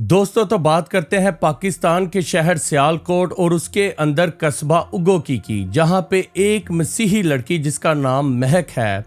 दोस्तों तो बात करते हैं पाकिस्तान के शहर सियालकोट और उसके अंदर कस्बा उगोकी की, जहां पे एक मसीही लड़की जिसका नाम महक है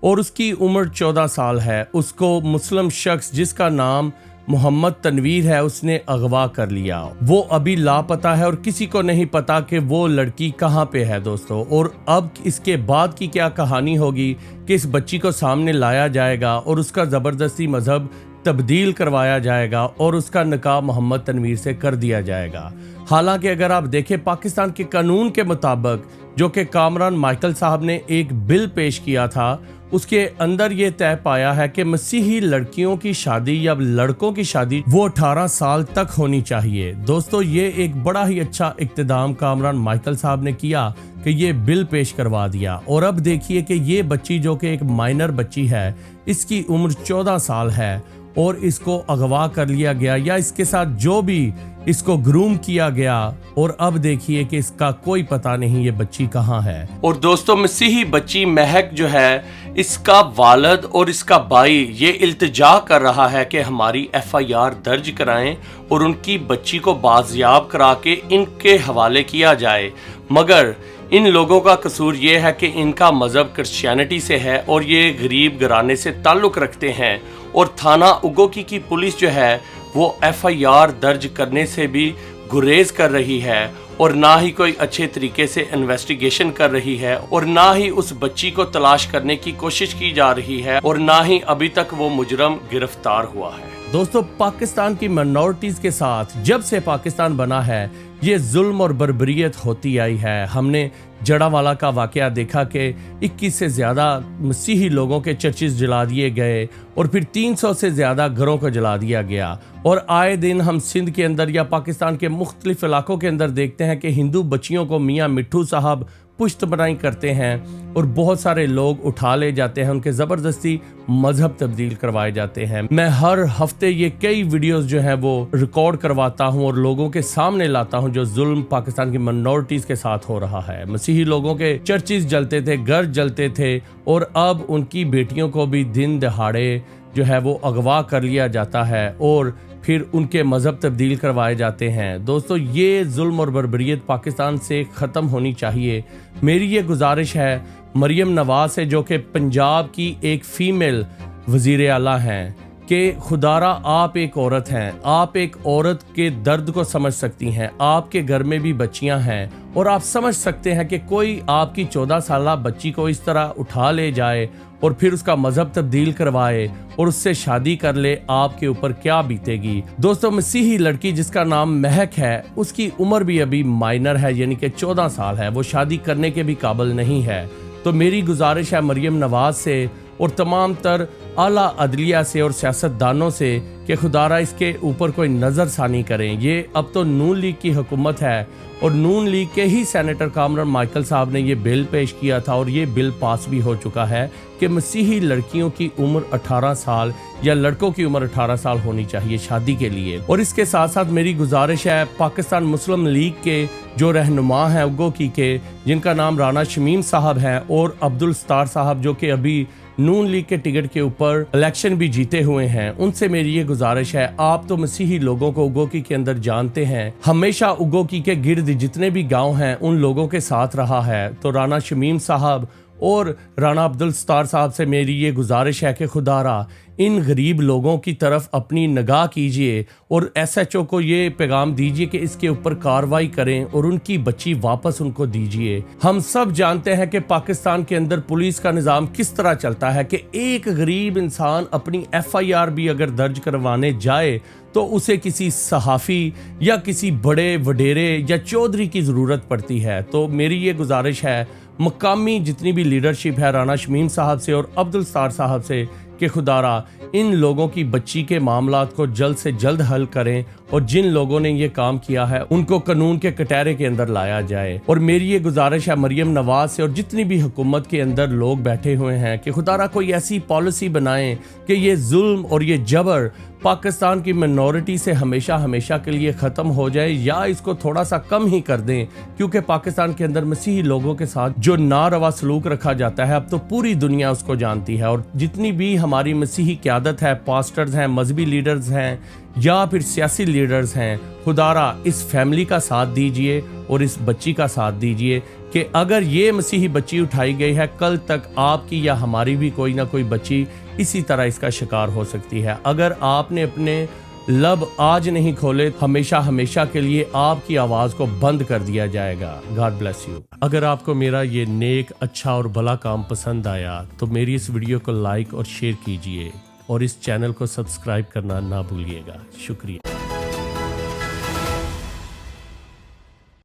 और उसकी उम्र 14 साल है, उसको मुस्लिम शख्स जिसका नाम मोहम्मद तनवीर है उसने अगवा कर लिया। वो अभी लापता है और किसी को नहीं पता कि वो लड़की कहाँ पे है दोस्तों। और अब इसके बाद की क्या कहानी होगी कि इस बच्ची को सामने लाया जाएगा और उसका ज़बरदस्ती मजहब तब्दील करवाया जाएगा और उसका निकाह मोहम्मद तनवीर से कर दिया जाएगा। हालांकि अगर आप देखें पाकिस्तान के कानून के मुताबिक, जो कि कामरान माइकल साहब ने एक बिल पेश किया था, उसके अंदर ये तय पाया है कि मसीही लड़कियों की शादी या लड़कों की शादी वो 18 साल तक होनी चाहिए। दोस्तों ये एक बड़ा ही अच्छा इक़्तिदाम कामरान माइकल साहब ने किया कि ये बिल पेश करवा दिया। और अब देखिए कि ये बच्ची जो कि एक माइनर बच्ची है, इसकी उम्र 14 साल है और इसको अगवा कर लिया गया या इसके साथ जो भी इसको ग्रूम किया गया, और अब देखिए कि इसका कोई पता नहीं ये बच्ची कहाँ है। और दोस्तों मसीही बच्ची महक जो है, इसका वालिद और इसका भाई ये इल्तिजा कर रहा है कि हमारी FIR दर्ज कराएं और उनकी बच्ची को बाजियाब करा के इनके हवाले किया जाए। मगर इन लोगों का कसूर ये है कि इनका मज़हब क्रिश्चियनिटी से है और ये गरीब घराने से ताल्लुक़ रखते हैं। और थाना उगोकी की पुलिस जो है वो FIR दर्ज करने से भी गुरेज कर रही है और ना ही कोई अच्छे तरीके से इन्वेस्टिगेशन कर रही है और ना ही उस बच्ची को तलाश करने की कोशिश की जा रही है और ना ही अभी तक वो मुजरम गिरफ्तार हुआ है। दोस्तों पाकिस्तान की माइनॉरिटीज के साथ जब से पाकिस्तान बना है ये जुल्म और बर्बरियत होती आई है। हमने जड़ावाला का वाकया देखा कि 21 से ज़्यादा मसीही लोगों के चर्चेस जला दिए गए और फिर 300 से ज़्यादा घरों को जला दिया गया। और आए दिन हम सिंध के अंदर या पाकिस्तान के मुख्तलिफ इलाकों के अंदर देखते हैं कि हिंदू बच्चियों को मियाँ मिट्ठू साहब पुश्त बनाई करते हैं और बहुत सारे लोग उठा ले जाते हैं, उनके ज़बरदस्ती मजहब तब्दील करवाए जाते हैं। मैं हर हफ्ते ये कई वीडियोस जो हैं वो रिकॉर्ड करवाता हूं और लोगों के सामने लाता हूं जो जुल्म पाकिस्तान की माइनॉरिटीज़ के साथ हो रहा है। मसीही लोगों के चर्चेस जलते थे, घर जलते थे और अब उनकी बेटियों को भी दिन दहाड़े जो है वो अगवा कर लिया जाता है और फिर उनके मज़हब तब्दील करवाए जाते हैं। दोस्तों ये जुल्म और बर्बरियत पाकिस्तान से ख़त्म होनी चाहिए। मेरी ये गुजारिश है मरियम नवाज से, जो कि पंजाब की एक फ़ीमेल वज़ीर आला हैं, कि खुदारा आप एक औरत हैं, आप एक औरत के दर्द को समझ सकती हैं, आपके घर में भी बच्चियां हैं और आप समझ सकते हैं कि कोई आपकी 14 साला बच्ची को इस तरह उठा ले जाए और फिर उसका मजहब तब्दील करवाए और उससे शादी कर ले, आपके ऊपर क्या बीतेगी। दोस्तों मसीही लड़की जिसका नाम महक है, उसकी उम्र भी अभी माइनर है, यानी कि 14 साल है, वो शादी करने के भी काबिल नहीं है। तो मेरी गुजारिश है मरियम नवाज से और तमाम तर आला अदलिया से और सियासतदानों से कि खुदारा इसके ऊपर कोई नज़रसानी करें। ये अब तो नून लीग की हुकूमत है और नून लीग के ही सेनेटर कामरान माइकल साहब ने ये बिल पेश किया था और ये बिल पास भी हो चुका है कि मसीही लड़कियों की उम्र 18 साल या लड़कों की उम्र 18 साल होनी चाहिए शादी के लिए। और इसके साथ साथ मेरी गुजारिश है पाकिस्तान मुस्लिम लीग के जो रहनुमा हैं उगोकी के, जिनका नाम राना शमीम साहब हैं और अब्दुल सत्तार साहब, जो कि अभी नून लीग के टिकट के ऊपर इलेक्शन भी जीते हुए हैं, उनसे मेरी ये गुजारिश है, आप तो मसीही लोगों को उगोकी के अंदर जानते हैं, हमेशा उगोकी के गिर्द जितने भी गांव हैं उन लोगों के साथ रहा है। तो राना शमीम साहब और राना अब्दुल सत्तार साहब से मेरी ये गुजारिश है कि खुदारा इन गरीब लोगों की तरफ अपनी निगाह कीजिए और SHO को ये पैगाम दीजिए कि इसके ऊपर कार्रवाई करें और उनकी बच्ची वापस उनको दीजिए। हम सब जानते हैं कि पाकिस्तान के अंदर पुलिस का निज़ाम किस तरह चलता है कि एक गरीब इंसान अपनी FIR भी अगर दर्ज करवाने जाए तो उसे किसी सहाफ़ी या किसी बड़े वडेरे या चौधरी की ज़रूरत पड़ती है। तो मेरी ये गुजारिश है मकामी जितनी भी लीडरशिप है राना शमीम साहब से और अब्दुल सत्तार साहब से कि खुदारा इन लोगों की बच्ची के मामलात को जल्द से जल्द हल करें और जिन लोगों ने ये काम किया है उनको कानून के कटहरे के अंदर लाया जाए। और मेरी ये गुजारिश है मरियम नवाज से और जितनी भी हुकूमत के अंदर लोग बैठे हुए हैं कि खुदारा कोई ऐसी पॉलिसी बनाएं कि ये जुल्म और ये जबर पाकिस्तान की मिनॉरिटी से हमेशा हमेशा के लिए ख़त्म हो जाए या इसको थोड़ा सा कम ही कर दें, क्योंकि पाकिस्तान के अंदर मसीही लोगों के साथ जो नारवा सलूक रखा जाता है अब तो पूरी दुनिया उसको जानती है। और जितनी भी हमारी मसीही क़यादत है, पास्टर्स हैं, मजहबी लीडर्स हैं, या फिर सियासी लीडर्स हैं, खुदारा इस फैमिली का साथ दीजिए और इस बच्ची का साथ दीजिए कि अगर ये मसीही बच्ची उठाई गई है, कल तक आपकी या हमारी भी कोई ना कोई बच्ची इसी तरह इसका शिकार हो सकती है। अगर आपने अपने लब आज नहीं खोले, हमेशा हमेशा के लिए आपकी आवाज़ को बंद कर दिया जाएगा। God bless you. अगर आपको मेरा ये नेक, अच्छा और भला काम पसंद आया तो मेरी इस वीडियो को लाइक और शेयर कीजिए और इस चैनल को सब्सक्राइब करना ना भूलिएगा। शुक्रिया।